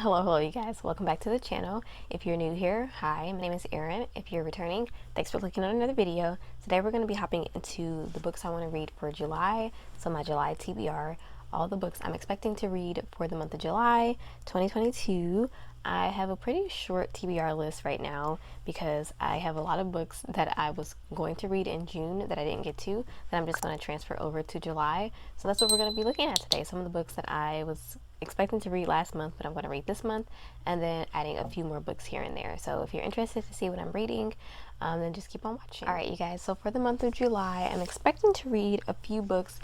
Hello, you guys. Welcome back to the channel. If you're new here, hi, my name is Erin. If you're returning, thanks for clicking on another video. Today we're going to be hopping into the books I want to read for July, so my July TBR, all the books I'm expecting to read for the month of July 2022. I have a pretty short TBR list right now because I have a lot of books that I was going to read in June that I didn't get to, that I'm just going to transfer over to July. So that's what we're going to be looking at today. Some of the books that I was expecting to read last month, but I'm going to read this month, and then adding a few more books here and there. So if you're interested to see what I'm reading, then just keep on watching. All right, you guys. So for the month of July, I'm expecting to read a few books.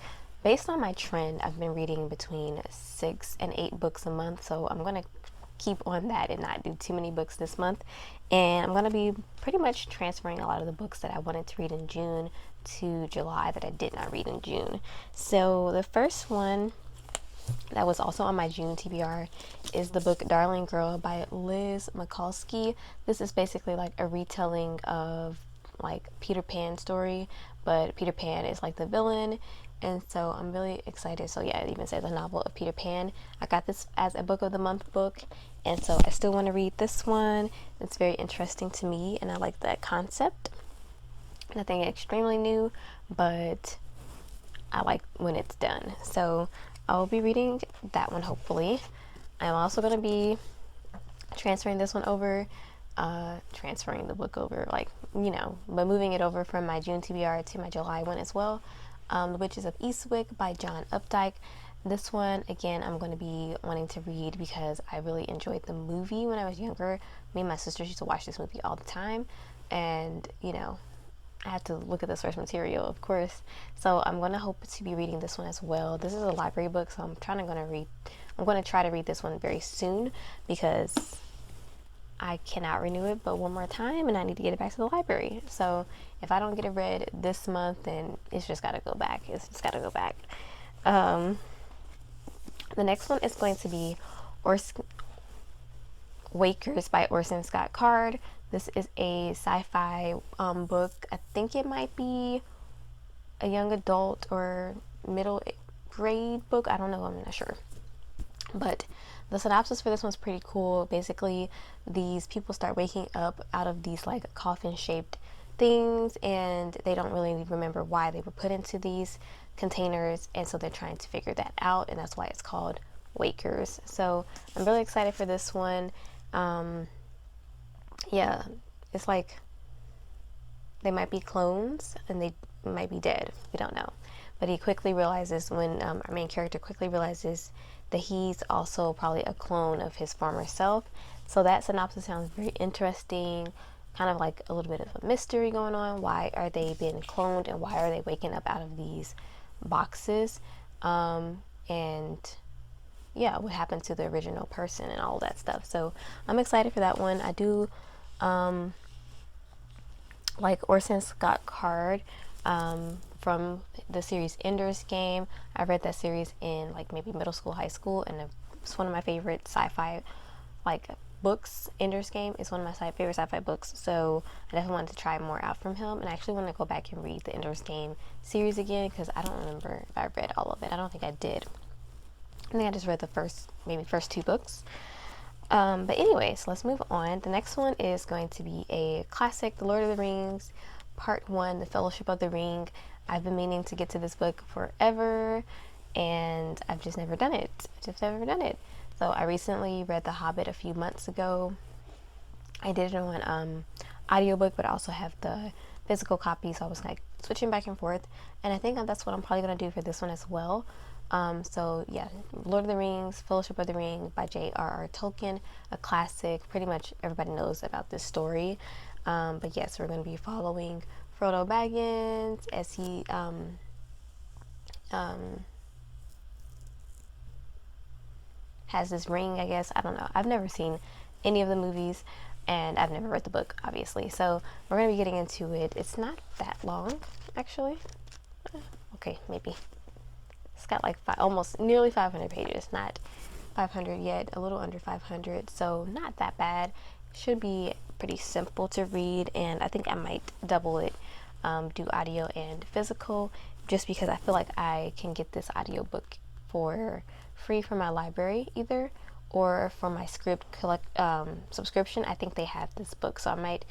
Based on my trend, I've been reading between 6 and 8 books a month. So I'm going to keep on that and not do too many books this month. And I'm going to be pretty much transferring a lot of the books that I wanted to read in June to July that I did not read in June. So the first one that was also on my June TBR is the book Darling Girl by Liz Mikulski. This is basically like a retelling of like Peter Pan story, but Peter Pan is like the villain, and so I'm really excited. So yeah, it even says a novel of Peter Pan. I got this as a book of the month book, and so I still want to read this one. It's very interesting to me, and I like that concept. Nothing extremely new, but I like when it's done. So I'll be reading that one, hopefully. I'm also going to be transferring this one over, transferring the book over, like, you know, but moving it over from my June TBR to my July one as well. The Witches of Eastwick by John Updike. This one, again, I'm going to be wanting to read because I really enjoyed the movie when I was younger. Me and my sisters used to watch this movie all the time, and, you know, I had to look at the source material, of course. So I'm going to hope to be reading this one as well. This is a library book, so I'm going to try to read this one very soon because I cannot renew it but one more time, and I need to get it back to the library. So if I don't get it read this month, then it's just got to go back. It's just got to go back. The next one is going to be Wakers by Orson Scott Card. This is a sci-fi book. I think it might be a young adult or middle grade book. I don't know. I'm not sure. But the synopsis for this one's pretty cool. Basically, these people start waking up out of these like coffin-shaped things, and they don't really remember why they were put into these containers, and so they're trying to figure that out, and that's why it's called Wakers. So I'm really excited for this one. Yeah, it's like they might be clones and they might be dead. We don't know. But he quickly realizes when our main character quickly realizes that he's also probably a clone of his former self. So that synopsis sounds very interesting, kind of like a little bit of a mystery going on. Why are they being cloned, and why are they waking up out of these boxes? And yeah, what happened to the original person and all that stuff. So I'm excited for that one. I do like Orson Scott Card from the series Ender's Game. I read that series in like maybe middle school, high school, and it's one of my favorite sci-fi like books. Ender's Game is one of my favorite sci-fi books, so I definitely wanted to try more out from him, and I actually want to go back and read the Ender's Game series again because I don't remember if I read all of it. I don't think I did. I think I just read the first 2 books. But anyways, let's move on. The next one is going to be a classic, The Lord of the Rings, Part 1, The Fellowship of the Ring. I've been meaning to get to this book forever, and I've just never done it. So I recently read The Hobbit a few months ago. I did it on audiobook, but I also have the physical copy, so I was like switching back and forth. And I think that's what I'm probably going to do for this one as well. So yeah, Lord of the Rings, Fellowship of the Ring by J.R.R. Tolkien, a classic. Pretty much everybody knows about this story. But yes, we're going to be following Frodo Baggins as he has this ring, I guess. I don't know. I've never seen any of the movies, and I've never read the book, obviously. So we're going to be getting into it. It's not that long, actually. Okay, maybe. It's got like almost nearly 500 pages. Not 500 yet, a little under 500. So not that bad. Should be pretty simple to read, and I think I might double it, do audio and physical, just because I feel like I can get this audiobook for free from my library either, or for my script subscription, I think they have this book, so I might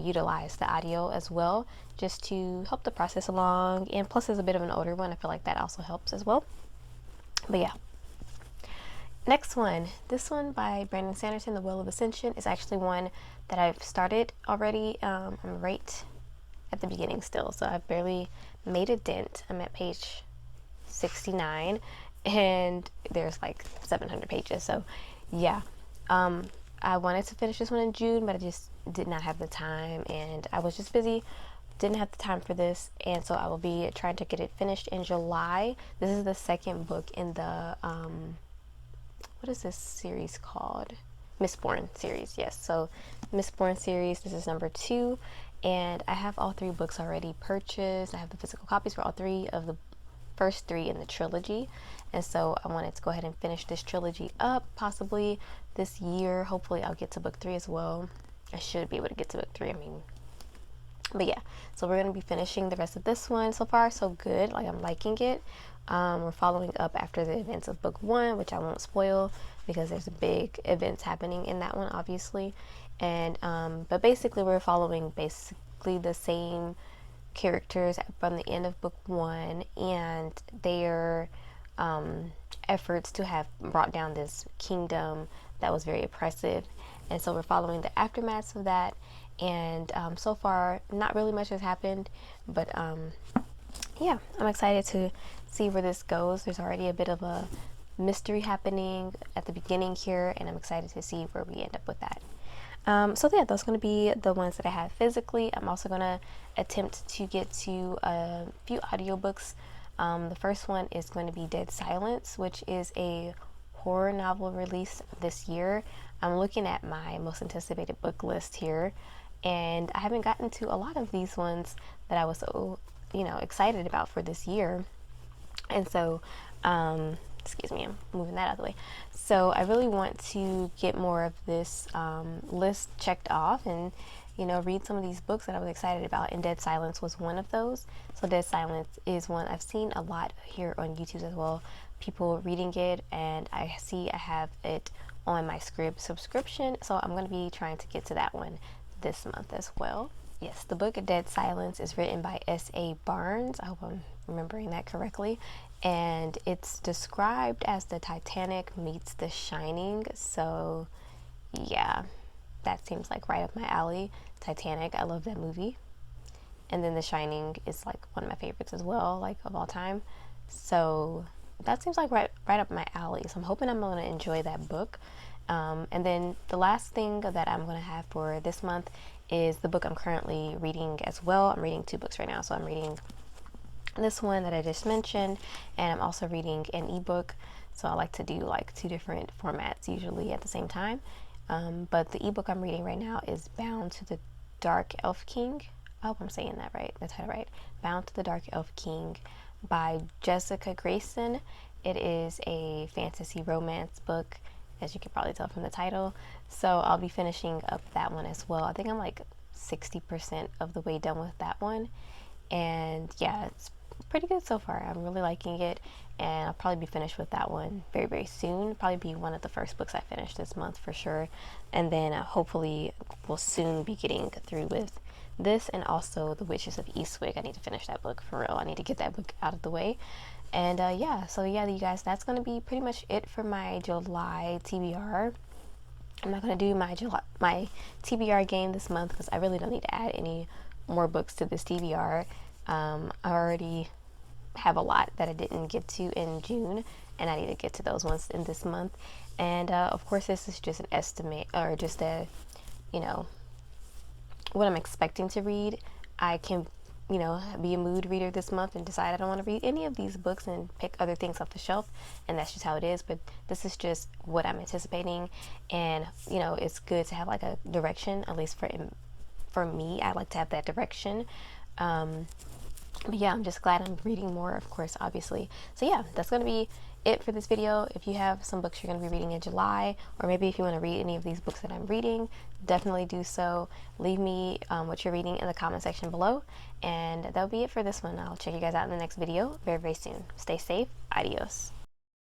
utilize the audio as well, just to help the process along. And plus, it's a bit of an older one. I feel like that also helps as well. But yeah. Next one, this one by Brandon Sanderson, The Will of Ascension, is actually one that I've started already. I'm right at the beginning still, so I've barely made a dent. I'm at page 69, and there's like 700 pages. So yeah, I wanted to finish this one in June, but I just did not have the time, and I was just busy. Didn't have the time for this, and so I will be trying to get it finished in July. This is the second book in the what is this series called? Mistborn series. Yes, so Mistborn series, this is number 2, and I have all 3 books already purchased. I have the physical copies for all 3 of the first 3 in the trilogy, and so I wanted to go ahead and finish this trilogy up possibly this year. Hopefully I'll get to book 3 as well. I should be able to get to book 3, I mean, but yeah, so we're going to be finishing the rest of this one. So far so good, like I'm liking it. We're following up after the events of book 1, which I won't spoil because there's big events happening in that one, obviously. And but basically we're following basically the same characters from the end of book 1 and their efforts to have brought down this kingdom that was very oppressive. And so we're following the aftermaths of that. And so far not really much has happened, but yeah, I'm excited to see where this goes. There's already a bit of a mystery happening at the beginning here, and I'm excited to see where we end up with that. So yeah, those are going to be the ones that I have physically. I'm also going to attempt to get to a few audiobooks. The first one is going to be Dead Silence, which is a horror novel release this year. I'm looking at my most anticipated book list here, and I haven't gotten to a lot of these ones that I was so, excited about for this year. And so, excuse me, I'm moving that out of the way. So I really want to get more of this list checked off and, read some of these books that I was excited about. And Dead Silence was one of those. So Dead Silence is one I've seen a lot here on YouTube as well, people reading it, and I see I have it on my Scribd subscription. So I'm going to be trying to get to that one this month as well. Yes, the book Dead Silence is written by S.A. Barnes. I hope I'm remembering that correctly. And it's described as the Titanic meets The Shining. So, yeah, that seems like right up my alley. Titanic, I love that movie. And then The Shining is like one of my favorites as well, like of all time. So that seems like right up my alley. So I'm hoping I'm going to enjoy that book. And then the last thing that I'm going to have for this month is the book I'm currently reading as well. I'm reading 2 books right now. So I'm reading this one that I just mentioned, and I'm also reading an ebook. So I like to do like 2 different formats usually at the same time. But the ebook I'm reading right now is Bound to the Dark Elf King. I hope I'm saying that right, the title right. Bound to the Dark Elf King by Jessica Grayson. It is a fantasy romance book, as you can probably tell from the title. So I'll be finishing up that one as well. I think I'm like 60% of the way done with that one. And yeah, it's pretty good so far. I'm really liking it, and I'll probably be finished with that one very, very soon. Probably be one of the first books I finish this month for sure. And then hopefully we'll soon be getting through with this, and also The Witches of Eastwick. I need to finish that book for real. I need to get that book out of the way. And yeah, so yeah, you guys, that's going to be pretty much it for my July TBR. I'm not going to do my TBR game this month because I really don't need to add any more books to this TBR. I already have a lot that I didn't get to in June, and I need to get to those ones in this month. And of course, this is just an estimate, or just a, what I'm expecting to read. I can, be a mood reader this month and decide I don't want to read any of these books and pick other things off the shelf, and that's just how it is. But this is just what I'm anticipating, and it's good to have like a direction, at least for me. I like to have that direction. But yeah, I'm just glad I'm reading more, of course, obviously. So yeah, that's going to be it for this video. If you have some books you're going to be reading in July, or maybe if you want to read any of these books that I'm reading, definitely do so. Leave me what you're reading in the comment section below, and that'll be it for this one. I'll check you guys out in the next video very, very soon. Stay safe. Adios.